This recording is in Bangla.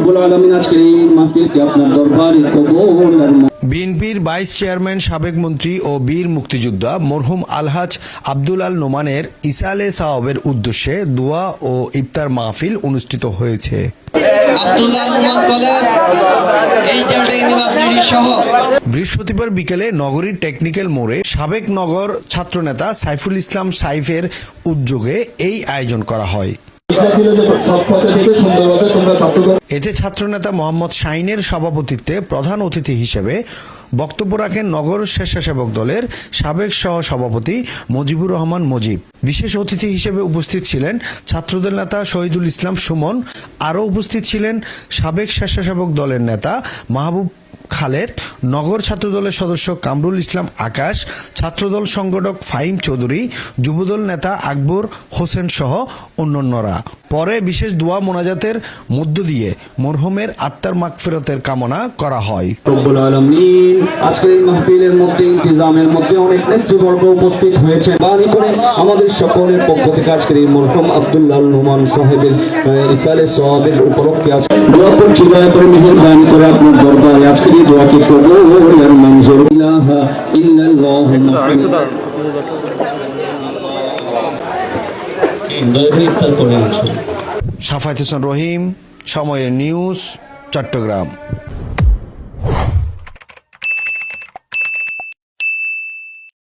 রব্বুল আলামিন আজকের এই মাহফিলকে আপনার দরবারে কবুল আর বিএনপির ভাইস চেয়ারম্যান সাবেক মন্ত্রী ও বীর মুক্তিযোদ্ধা মরহুম আলহাজ আব্দুল আল নোমানের ইসালে সাওয়াবের উদ্দেশ্যে দোয়া ও ইফতার মাহফিল অনুষ্ঠিত হয়েছে। বৃহস্পতিবার বিকেলে নগরীর টেকনিক্যাল মোড়ে সাবেক নগর ছাত্রনেতা সাইফুল ইসলাম সাইফের উদ্যোগে এই আয়োজন করা হয়। এতে ছাত্রনেতা মোহাম্মদ শাহিনের সভাপতিত্বে প্রধান অতিথি হিসেবে বক্তব্য রাখেন নগর স্বেচ্ছাসেবক দলের সাবেক সহ সভাপতি মুজিবুর রহমান মুজিব। বিশেষ অতিথি হিসেবে উপস্থিত ছিলেন ছাত্রদল নেতা শহীদুল ইসলাম সুমন। আরও উপস্থিত ছিলেন সাবেক স্বেচ্ছাসেবক দলের নেতা মাহবুব খালেদ, নগর ছাত্রদলের সদস্য কামরুল ইসলাম আকাশ, ছাত্রদল সংগঠক ফাহিম চৌধুরী, যুবদল নেতা আকবর হোসেন সহ অন্যান্যরা। পরে বিশেষ দোয়া মোনাজাতের মধ্য দিয়ে মরহুমের আত্মার মাগফিরাতের কামনা করা হয়। রব্বুল আলামিন আজকের এই মাহফিলের মধ্যে ইন্তেজামের মধ্যে অনেক নেতৃবর্গ উপস্থিত হয়েছে। বাণী করে আমাদের সকলের পক্ষ থেকে আজকের এই মরহুম আব্দুল্লাহ নোমান সাহেবের ইসালে সাওয়াবের উপলক্ষে আজকে দোয়া করছি, দয়া করে মেহেরবানি করে আপনার দরবারে আজকের এই দোয়াকে কবুল আর মঞ্জুর ইলাহা ইল্লাল্লাহ মুহাম্মাদ। সাফায়েত হোসেন রহিম, সময়ের নিউজ, চট্টগ্রাম।